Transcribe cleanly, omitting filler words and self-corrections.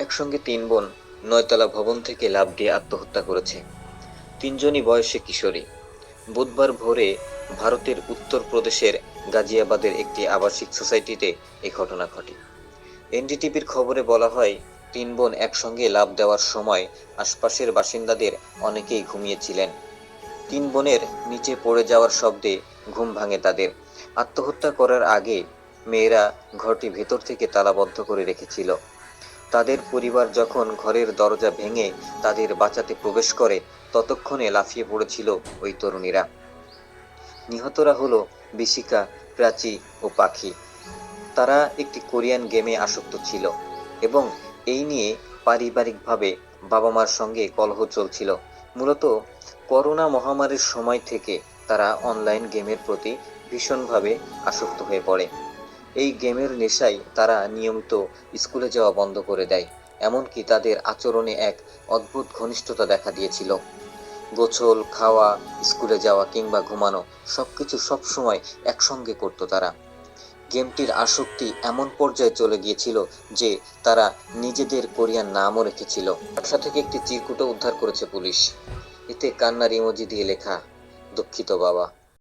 একসঙ্গে তিন বোন ৯ তলা ভবন থেকে লাফ দিয়ে আত্মহত্যা করেছে। তিনজনই বয়সে কিশোরী। বুধবার ভোরে ভারতের উত্তরপ্রদেশের গাজিয়াবাদের একটি আবাসিক সোসাইটিতে এই ঘটনা ঘটে। এনডিটিভির খবরে বলা হয়, তিন বোন একসঙ্গে লাফ দেওয়ার সময় আশপাশের বাসিন্দাদের অনেকেই ঘুমিয়েছিলেন। তিন বোনের নিচে পড়ে যাওয়ার শব্দে ঘুম ভাঙে তাদের। আত্মহত্যা করার আগে মেয়েরা ঘরটি ভেতর থেকে তালাবদ্ধ করে রেখেছিল। তাদের পরিবার যখন ঘরের দরজা ভেঙে তাদের বাঁচাতে প্রবেশ করে, ততক্ষণে লাফিয়ে পড়েছিল ওই তরুণীরা। নিহতরা হলো বিশিকা, প্রাচী ও পাখি। তারা একটি কোরিয়ান গেমে আসক্ত ছিল এবং এই নিয়ে পারিবারিকভাবে বাবা মার সঙ্গে কলহ চলছিল। মূলত করোনা মহামারীর সময় থেকে তারা অনলাইন গেমের প্রতি ভীষণভাবে আসক্ত হয়ে পড়ে। এই গেমের নেশায় তারা নিয়মিত স্কুলে যাওয়া বন্ধ করে দেয়। এমনকি তাদের আচরণে এক অদ্ভুত ঘনিষ্ঠতা দেখা দিয়েছিল। গোসল, খাওয়া, স্কুলে যাওয়া কিংবা ঘুমানো সবকিছু সবসময় একসঙ্গে করতো তারা। গেমটির আসক্তি এমন পর্যায়ে চলে গিয়েছিল যে তারা নিজেদের কোরিয়ান নামও রেখেছিল। ব্যবসা থেকে একটি চিরকুটও উদ্ধার করেছে পুলিশ। এতে কান্নার ইমোজি দিয়ে লেখা, দুঃখিত বাবা।